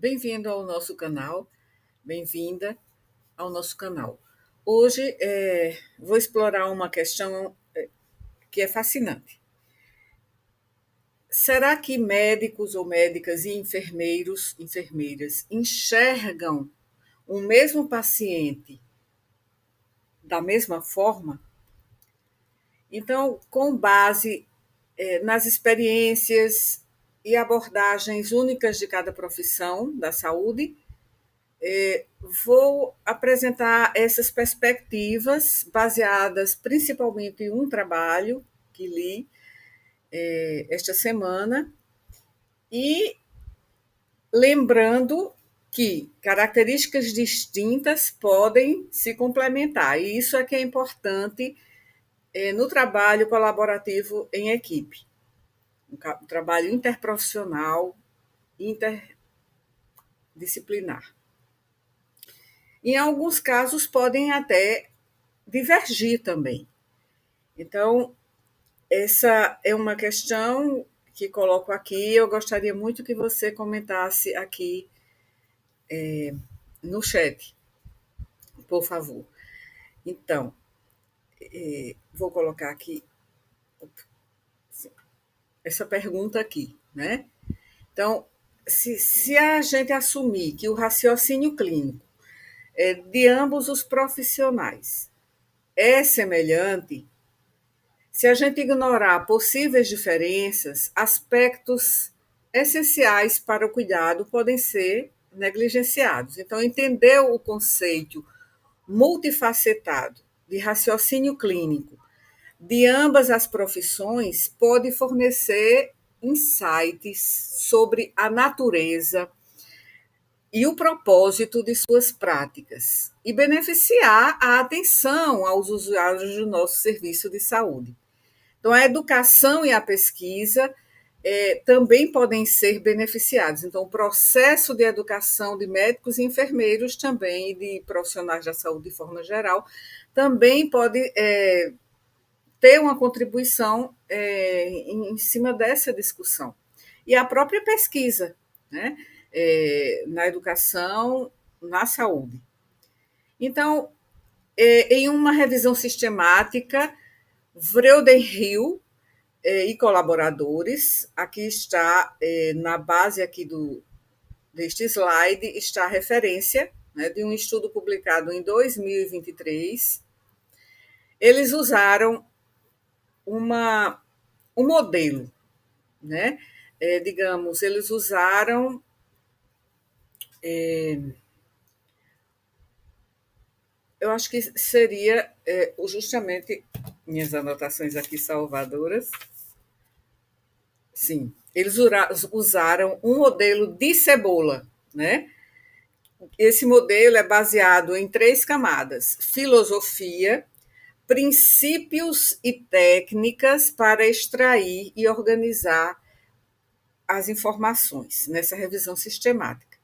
Bem-vindo ao nosso canal, bem-vinda ao nosso canal. Hoje vou explorar uma questão que é fascinante. Será que médicos ou médicas e enfermeiros, enfermeiras enxergam o mesmo paciente da mesma forma? Então, com base nas experiências e abordagens únicas de cada profissão da saúde, vou apresentar essas perspectivas baseadas principalmente em um trabalho que li esta semana e lembrando que características distintas podem se complementar, e isso é que é importante no trabalho colaborativo em equipe, um trabalho interprofissional, interdisciplinar. Em alguns casos, podem até divergir também. Então, essa é uma questão que coloco aqui. Eu gostaria muito que você comentasse aqui no chat, por favor. Então, vou colocar aqui essa pergunta aqui, né? Então, se a gente assumir que o raciocínio clínico de ambos os profissionais é semelhante, se a gente ignorar possíveis diferenças, aspectos essenciais para o cuidado podem ser negligenciados. Então, entender o conceito multifacetado de raciocínio clínico de ambas as profissões pode fornecer insights sobre a natureza e o propósito de suas práticas e beneficiar a atenção aos usuários do nosso serviço de saúde. Então, a educação e a pesquisa também podem ser beneficiados. Então, o processo de educação de médicos e enfermeiros também, e de profissionais da saúde de forma geral, também pode ter uma contribuição em cima dessa discussão. E a própria pesquisa, né? Na educação, na saúde. Então, em uma revisão sistemática, Vreudenhill e colaboradores, aqui está, na base aqui deste slide, está a referência, né, de um estudo publicado em 2023. Eles usaram um modelo, né? Digamos, eles usaram eu acho que seria justamente minhas anotações aqui salvadoras. Sim, eles usaram um modelo de cebola, né? Esse modelo é baseado em 3 camadas: filosofia, princípios e técnicas para extrair e organizar as informações nessa revisão sistemática.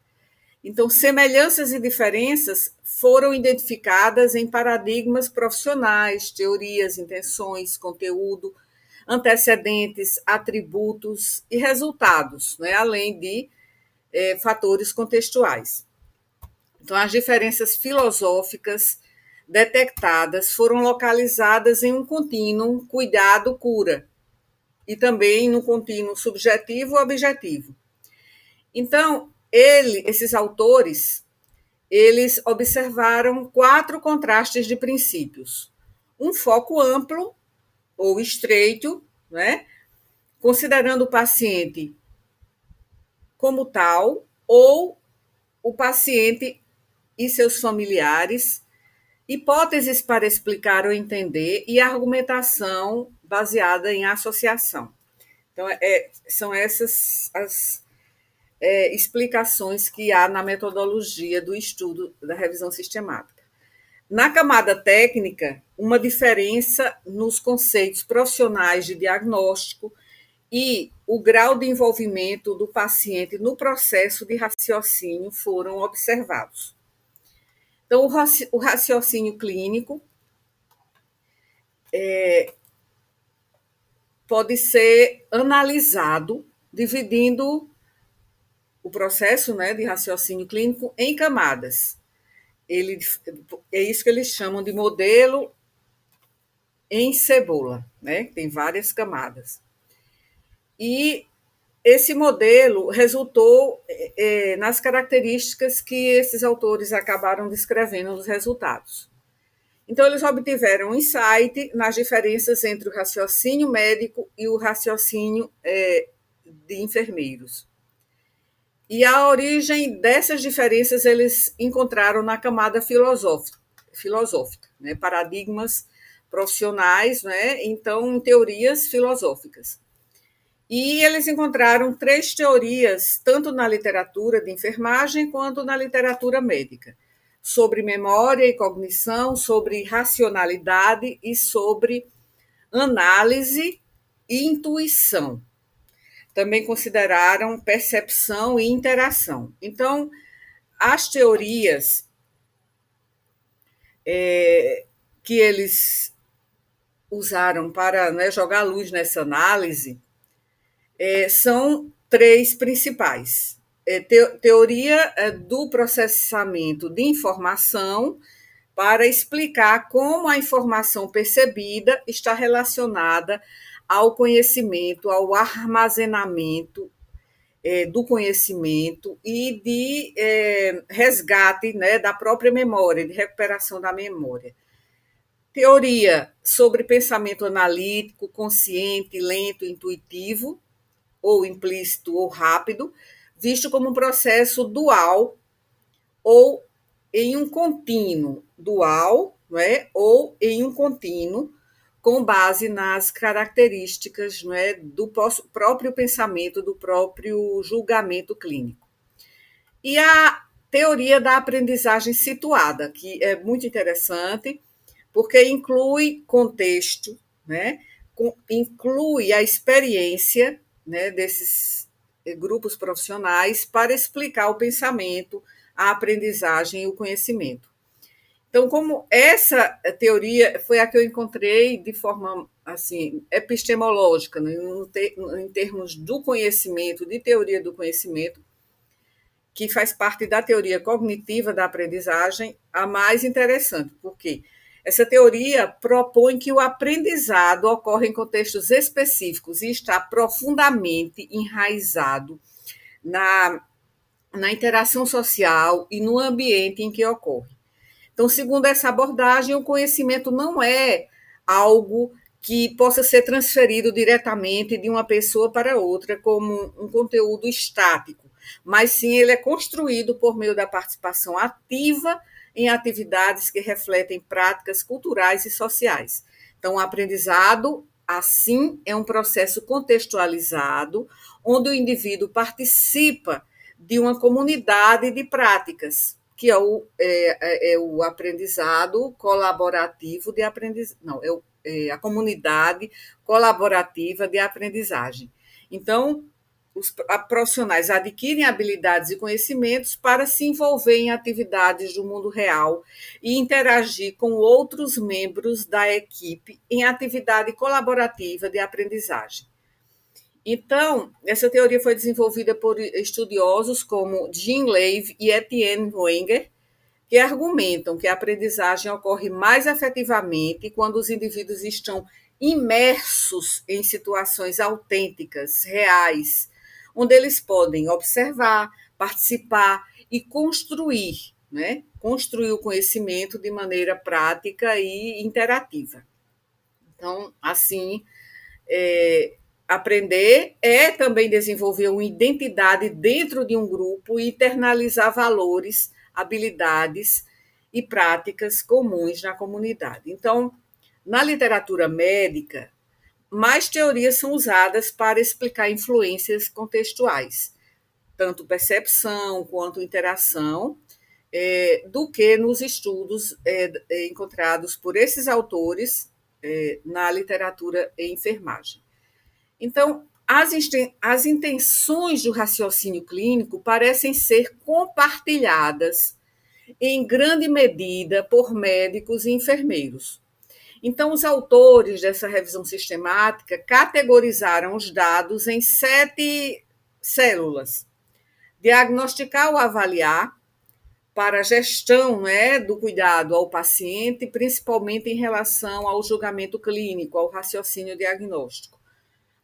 Então, semelhanças e diferenças foram identificadas em paradigmas profissionais, teorias, intenções, conteúdo, antecedentes, atributos e resultados, né? Além de fatores contextuais. Então, as diferenças filosóficas detectadas foram localizadas em um contínuo cuidado-cura e também no contínuo subjetivo-objetivo. Então, esses autores, eles observaram 4 contrastes de princípios. Um foco amplo ou estreito, né? Considerando o paciente como tal, ou o paciente e seus familiares, hipóteses para explicar ou entender e argumentação baseada em associação. Então, são essas as explicações que há na metodologia do estudo da revisão sistemática. Na camada técnica, uma diferença nos conceitos profissionais de diagnóstico e o grau de envolvimento do paciente no processo de raciocínio foram observados. Então, o raciocínio clínico pode ser analisado dividindo o processo, né, de raciocínio clínico em camadas. Ele, é isso que eles chamam de modelo em cebola, né? Tem várias camadas. E esse modelo resultou nas características que esses autores acabaram descrevendo nos resultados. Então, eles obtiveram um insight nas diferenças entre o raciocínio médico e o raciocínio de enfermeiros. E a origem dessas diferenças eles encontraram na camada filosófica, né? Paradigmas profissionais, né? Então, teorias filosóficas. E eles encontraram 3 teorias, tanto na literatura de enfermagem quanto na literatura médica, sobre memória e cognição, sobre racionalidade e sobre análise e intuição. Também consideraram percepção e interação. Então, as teorias que eles usaram para, né, jogar luz nessa análise são 3 principais. Teoria do processamento de informação, para explicar como a informação percebida está relacionada ao conhecimento, ao armazenamento do conhecimento e de resgate, né, da própria memória, de recuperação da memória. Teoria sobre pensamento analítico, consciente, lento, intuitivo, ou implícito ou rápido, visto como um processo dual ou em um contínuo, dual, não é? Ou em um contínuo, com base nas características, não é, do próprio pensamento, do próprio julgamento clínico. E a teoria da aprendizagem situada, que é muito interessante, porque inclui contexto, né? Inclui a experiência, né, desses grupos profissionais para explicar o pensamento, a aprendizagem e o conhecimento. Então, como essa teoria foi a que eu encontrei de forma assim epistemológica, né, em termos do conhecimento, de teoria do conhecimento, que faz parte da teoria cognitiva da aprendizagem, a mais interessante, porque essa teoria propõe que o aprendizado ocorre em contextos específicos e está profundamente enraizado na interação social e no ambiente em que ocorre. Então, segundo essa abordagem, o conhecimento não é algo que possa ser transferido diretamente de uma pessoa para outra como um conteúdo estático, mas sim ele é construído por meio da participação ativa em atividades que refletem práticas culturais e sociais. Então, o aprendizado, assim, é um processo contextualizado, onde o indivíduo participa de uma comunidade de práticas, que é o aprendizado colaborativo de aprendizagem. Não, a comunidade colaborativa de aprendizagem. Então, os profissionais adquirem habilidades e conhecimentos para se envolver em atividades do mundo real e interagir com outros membros da equipe em atividade colaborativa de aprendizagem. Então, essa teoria foi desenvolvida por estudiosos como Jean Lave e Etienne Wenger, que argumentam que a aprendizagem ocorre mais efetivamente quando os indivíduos estão imersos em situações autênticas, reais, onde eles podem observar, participar e construir, né? Construir o conhecimento de maneira prática e interativa. Então, assim, aprender é também desenvolver uma identidade dentro de um grupo e internalizar valores, habilidades e práticas comuns na comunidade. Então, na literatura médica, mais teorias são usadas para explicar influências contextuais, tanto percepção quanto interação, do que nos estudos encontrados por esses autores na literatura em enfermagem. Então, as intenções do raciocínio clínico parecem ser compartilhadas em grande medida por médicos e enfermeiros. Então, os autores dessa revisão sistemática categorizaram os dados em 7 células, diagnosticar ou avaliar para a gestão, né, do cuidado ao paciente, principalmente em relação ao julgamento clínico, ao raciocínio diagnóstico.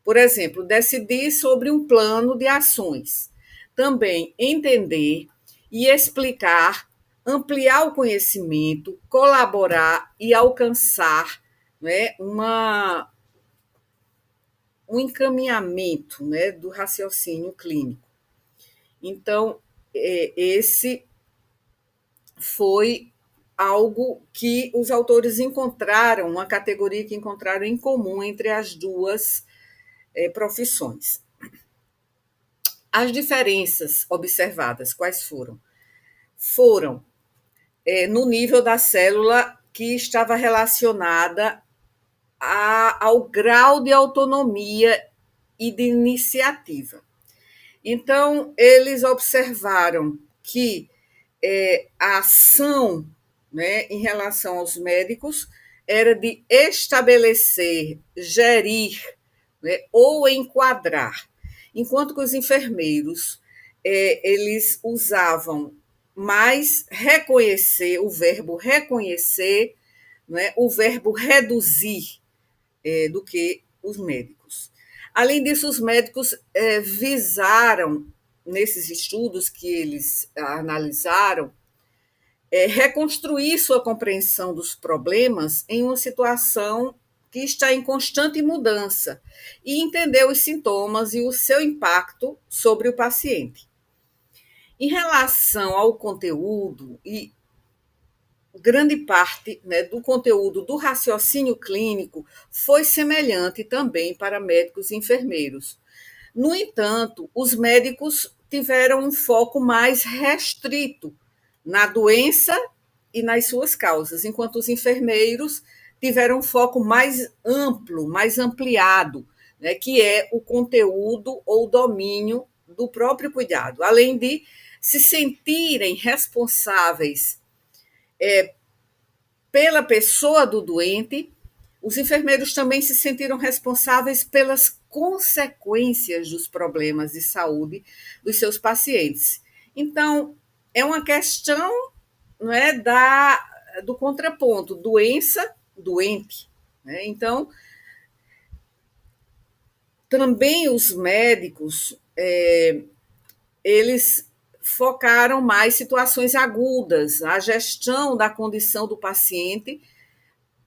Por exemplo, decidir sobre um plano de ações. Também entender e explicar, ampliar o conhecimento, colaborar e alcançar, né, um encaminhamento, né, do raciocínio clínico. Então, esse foi algo que os autores encontraram, uma categoria que encontraram em comum entre as duas profissões. As diferenças observadas, quais foram? Foram no nível da célula que estava relacionada ao grau de autonomia e de iniciativa. Então, eles observaram que a ação, né, em relação aos médicos era de estabelecer, gerir, né, ou enquadrar, enquanto que os enfermeiros eles usavam mais reconhecer, o verbo reconhecer, né, o verbo reduzir, do que os médicos. Além disso, os médicos visaram, nesses estudos que eles analisaram, reconstruir sua compreensão dos problemas em uma situação que está em constante mudança e entender os sintomas e o seu impacto sobre o paciente. Em relação ao conteúdo, e grande parte, né, do conteúdo do raciocínio clínico foi semelhante também para médicos e enfermeiros. No entanto, os médicos tiveram um foco mais restrito na doença e nas suas causas, enquanto os enfermeiros tiveram um foco mais amplo, mais ampliado, né, que é o conteúdo ou domínio do próprio cuidado, além de se sentirem responsáveis pela pessoa do doente. Os enfermeiros também se sentiram responsáveis pelas consequências dos problemas de saúde dos seus pacientes. Então, é uma questão, não é, do contraponto, doença, doente. Né? Então, também os médicos, eles focaram mais situações agudas, a gestão da condição do paciente,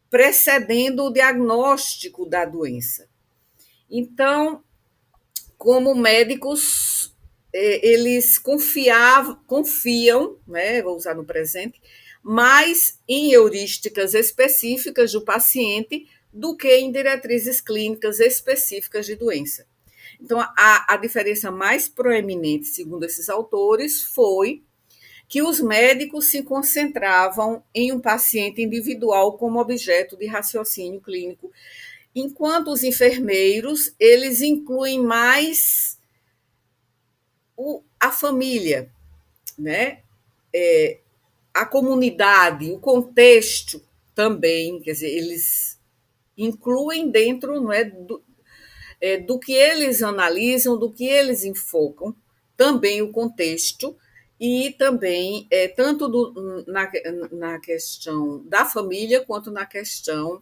precedendo o diagnóstico da doença. Então, como médicos, eles confiam, né, vou usar no presente, mais em heurísticas específicas do paciente do que em diretrizes clínicas específicas de doença. Então, a diferença mais proeminente, segundo esses autores, foi que os médicos se concentravam em um paciente individual como objeto de raciocínio clínico, enquanto os enfermeiros, eles incluem mais a família, né? A comunidade, o contexto também, quer dizer, eles incluem dentro, não é, do que eles analisam, do que eles enfocam, também o contexto e também tanto na questão da família quanto na questão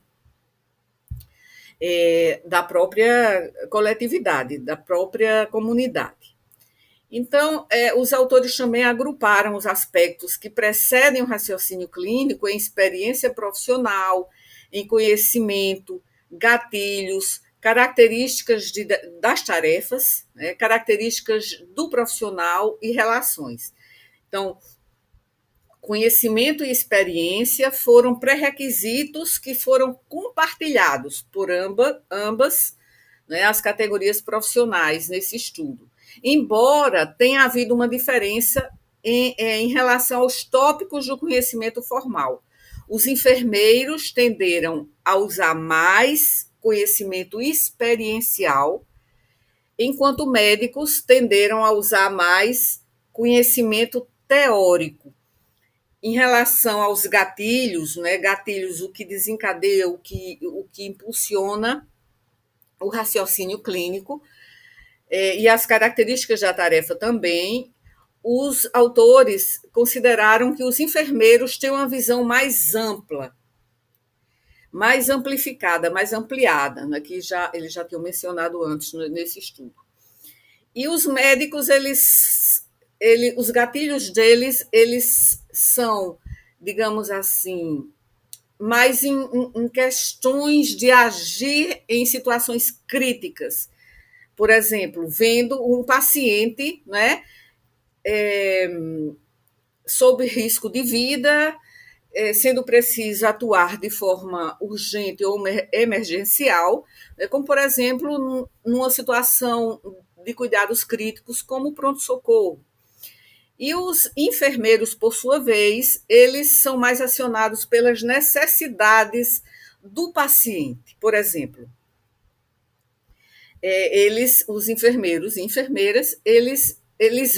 da própria coletividade, da própria comunidade. Então, os autores também agruparam os aspectos que precedem o raciocínio clínico em experiência profissional, em conhecimento, gatilhos, características das tarefas, né, características do profissional e relações. Então, conhecimento e experiência foram pré-requisitos que foram compartilhados por ambas, né, as categorias profissionais nesse estudo. Embora tenha havido uma diferença em relação aos tópicos do conhecimento formal. Os enfermeiros tenderam a usar mais conhecimento experiencial, enquanto médicos tenderam a usar mais conhecimento teórico. Em relação aos gatilhos, né, gatilhos, o que desencadeia, o que impulsiona o raciocínio clínico, e as características da tarefa também, os autores consideraram que os enfermeiros têm uma visão mais ampla, mais amplificada, mais ampliada, né, que eles já tinham mencionado antes nesse estudo. E os médicos, os gatilhos deles, eles são, digamos assim, mais em questões de agir em situações críticas. Por exemplo, vendo um paciente, né, sob risco de vida, sendo preciso atuar de forma urgente ou emergencial, né, como, por exemplo, numa situação de cuidados críticos, como o pronto-socorro. E os enfermeiros, por sua vez, eles são mais acionados pelas necessidades do paciente. Por exemplo, os enfermeiros e enfermeiras, eles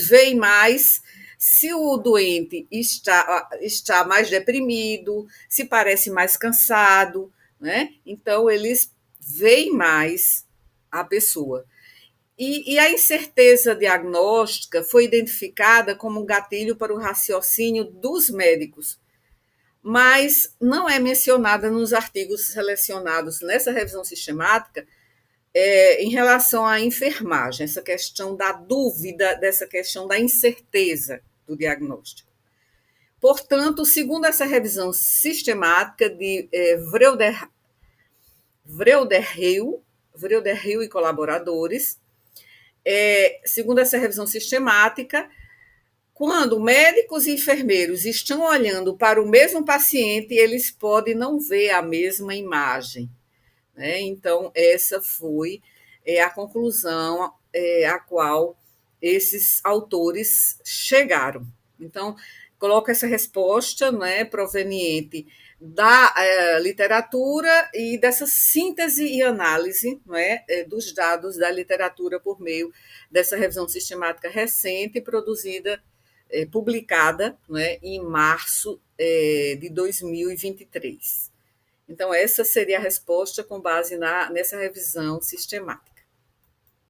veem mais se o doente está mais deprimido, se parece mais cansado, né? Então, eles veem mais a pessoa. E a incerteza diagnóstica foi identificada como um gatilho para o raciocínio dos médicos, mas não é mencionada nos artigos selecionados nessa revisão sistemática em relação à enfermagem, essa questão da dúvida, dessa questão da incerteza do diagnóstico. Portanto, segundo essa revisão sistemática de Vreuderhill e colaboradores, segundo essa revisão sistemática, quando médicos e enfermeiros estão olhando para o mesmo paciente, eles podem não ver a mesma imagem, né? Então, essa foi a conclusão a qual esses autores chegaram. Então, coloco essa resposta, né, proveniente da literatura e dessa síntese e análise, né, dos dados da literatura por meio dessa revisão sistemática recente, produzida, publicada, né, em março de 2023. Então, essa seria a resposta com base nessa revisão sistemática.